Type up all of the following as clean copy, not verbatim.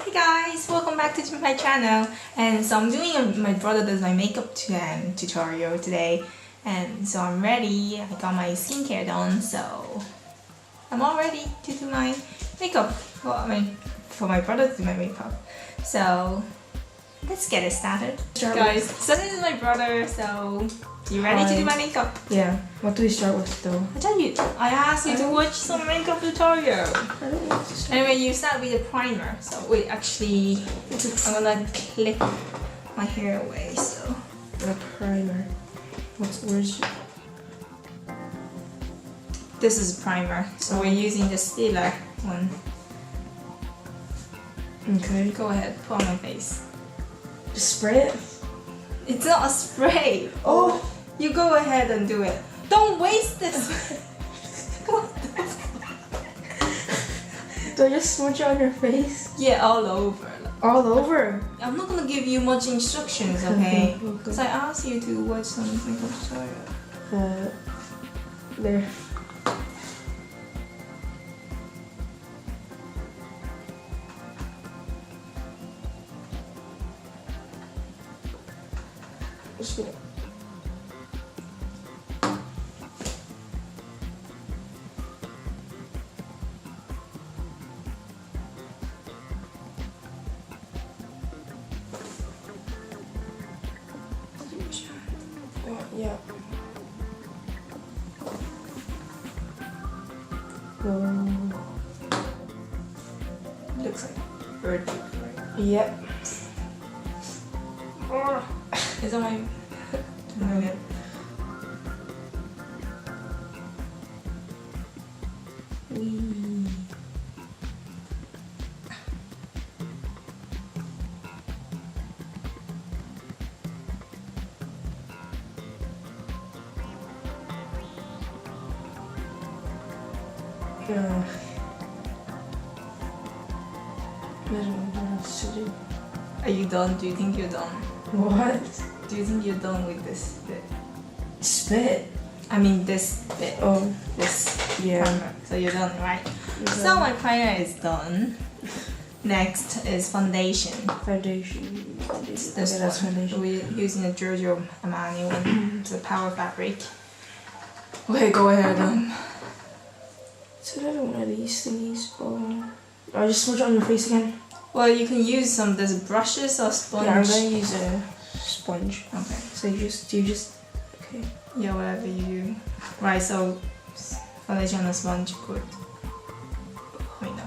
Hey guys, welcome back to my channel. And so I'm doing my brother does my makeup tutorial today, and so I'm ready. I got my skincare done, so I'm all ready to do my makeup. Well, I mean, for my brother to do my makeup. So let's get it started, guys. So this is my brother. So you ready to do my makeup? Yeah. What do we start with though? I asked you to watch some makeup tutorial. I don't want to start. Anyway, you start with a primer. So wait, actually, I'm gonna clip my hair away. So A primer. Where's? this is primer. So we're using the Stila one. Okay. Go ahead, put on my face. Just spray it. It's not a spray. Oh. You go ahead and do it. Don't waste this. What the Do I just smudge it on your face? Yeah, all over. All over. I'm not gonna give you much instructions, okay? Okay. Because I asked you to watch some makeup tutorial. There. Just gonna. Yeah. Looks like bird poop, right? Yep. Is that my... Okay. Yeah. I don't know what else to do. Are you done? Do you think you're done? What? Do you think you're done with this bit? Spit. I mean this bit. Oh. This Yeah. primer. So you're done, right? Okay. So my primer is done. Next is foundation. Foundation. This Okay, that's one. foundation. We're using the Giorgio Armani one. It's a power fabric. Okay, go ahead. So I don't know these thingies. Oh. I just smudge it on your face again. Well, you can use some. There's brushes or sponge. Yeah, I'm gonna use a sponge. Okay. So you just. Okay. Yeah, whatever you do. Right. So foundation on a sponge. Good. Wait, no.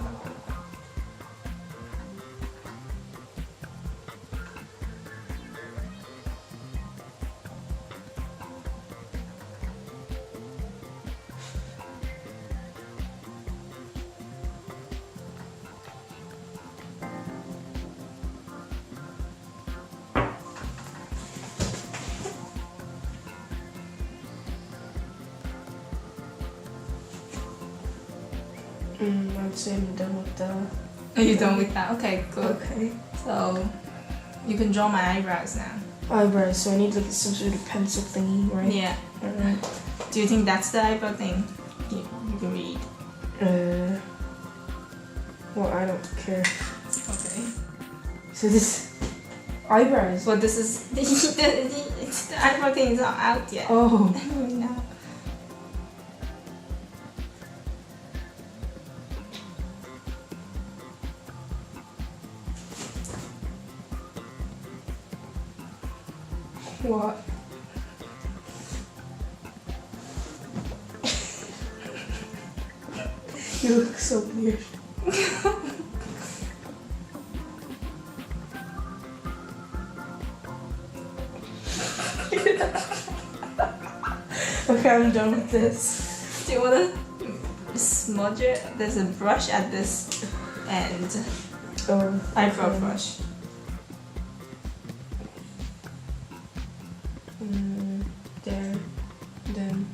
I'd say I'm done with the. Are you done with that? Okay, good. Okay. So you can draw my eyebrows now. Eyebrows. So I need like some sort of pencil thingy, right? Yeah. Alright. Do you think that's the eyebrow thing? You can read. Well, I don't care. Okay. So this eyebrows. Well, this is the eyebrow thing is not out yet. Oh. No. What? You look so weird. Okay, I'm done with this. Do you want to smudge it? There's a brush at this end. Oh, Eyebrow okay. brush. There. Then.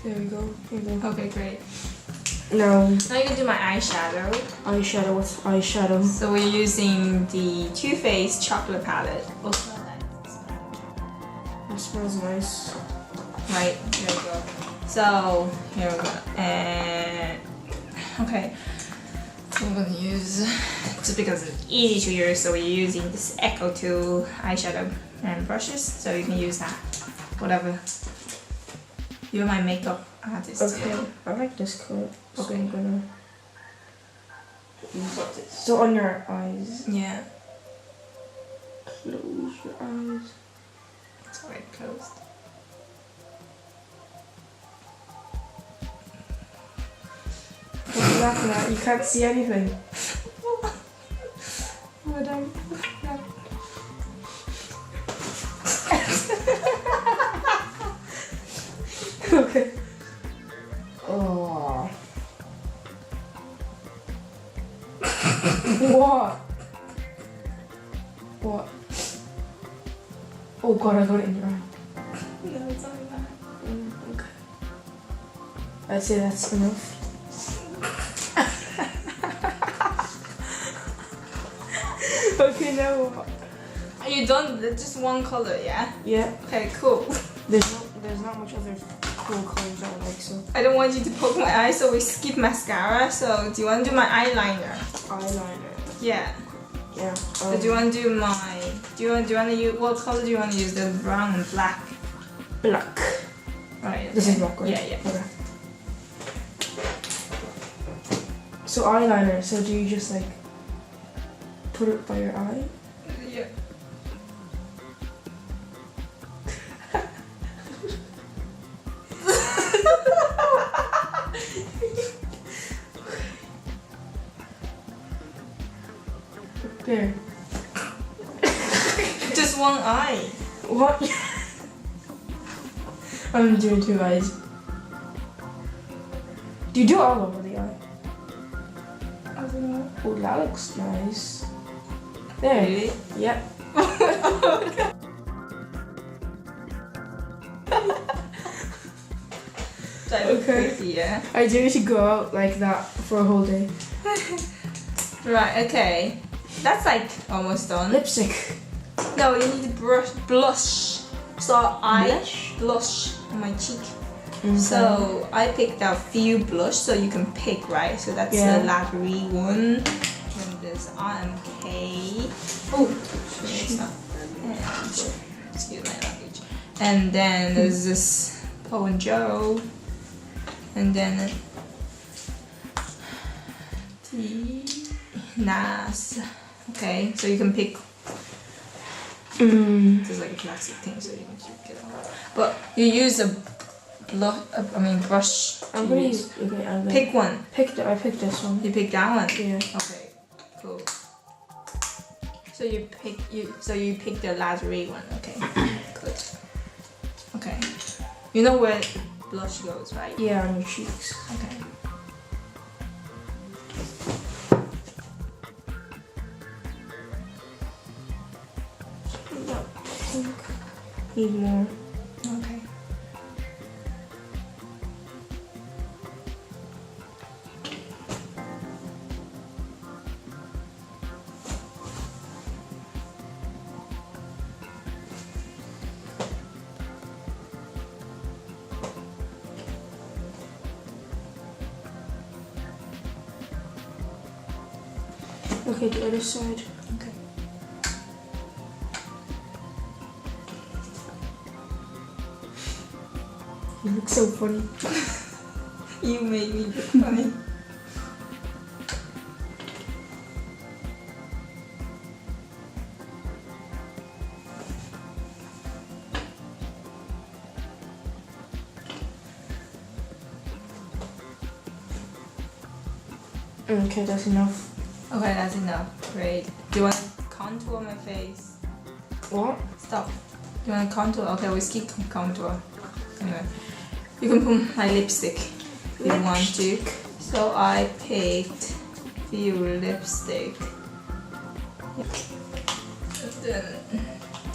There we go. Here we go. Okay, great. Now, Now you can do my eyeshadow. eyeshadow. What's eyeshadow? So we're using the Too Faced chocolate palette. Oh, smell that. It smells nice. Right, there we go. So here we go. And okay. I'm gonna use, just because it's easy to use, so we're using this Echo 2 eyeshadow and brushes, so you can use that, whatever. You're my makeup artist. Okay, I like this color. So Okay. I'm gonna use this. So on your eyes. Yeah, Close your eyes. it's already closed. What are you laughing at? You can't see anything. What am Okay. Oh. What? What? Oh god, I got it in your eye. No, it's not that. Okay. I'd say that's enough. Okay, now what? Are you done? Just one color, yeah? Yeah. Okay, cool. There's not much other cool colors I like, so I don't want you to poke my eye, so we skip mascara. So do you want to do my eyeliner? eyeliner. Yeah. Yeah. So do you want to do my? Do you want to use what color do you want to use? The brown and black. black. Right. This is black, right? Yeah, yeah. Okay. So eyeliner. So do you just like put it by your eye? Yeah. There. Just one eye. What? I'm doing two eyes. Do you do it all over the eye? I don't know. Oh, that looks nice. There. Really? Yep. That looks Okay. pretty, yeah. I do to go out like that for a whole day. Right. Okay. That's like almost done. Lipstick. No, you need to blush. So I Blush? blush on my cheek. Okay. So I picked out few blush, so you can pick, right? So that's Yeah. the Lavery one. And there's RMK. Oh, it's not. Excuse my language. And then there's this Poe and Joe. And then the NAS. Okay, so you can pick. This is like a plastic thing, so you can keep it out. But you use a brush. I'm gonna use. Okay, I'm gonna Pick one. I picked this one. You pick that one. Yeah. Okay, cool. So you pick the Lavery one. Okay, good. Okay, you know where blush goes, right? Yeah, on your cheeks. Okay. No, pink. Need more. Okay. Okay, the other side. Okay. You look so funny. You made me look funny. Okay, that's enough. Okay, that's enough. Great. Do you want to contour my face? What? Stop. Do you want to contour? Okay, we skip contour. Anyway, you can put my lipstick if you want to. So I picked few lipstick. Then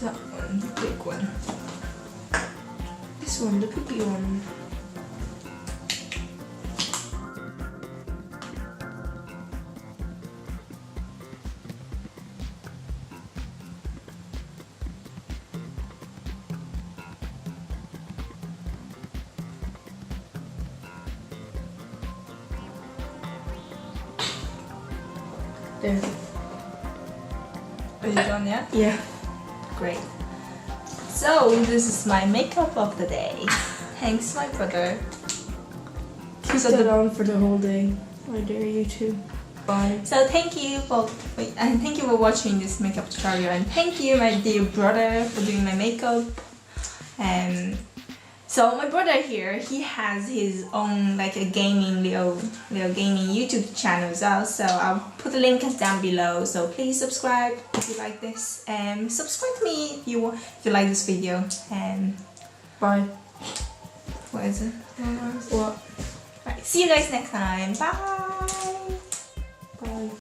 that one, the big one. This one, the poopy one. There. Are you done yet? Yeah. Great. So this is my makeup of the day. Thanks, my brother. Keep that on for the whole day. I dare you to. Bye. So thank you for watching this makeup tutorial, and thank you, my dear brother, for doing my makeup. And so my brother here, he has his own like a gaming little gaming YouTube channel as well. So I'll put the link down below. So please subscribe if you like this, and subscribe to me if you like this video. And Bye. what is it? What? Right. See you guys next time. Bye. Bye.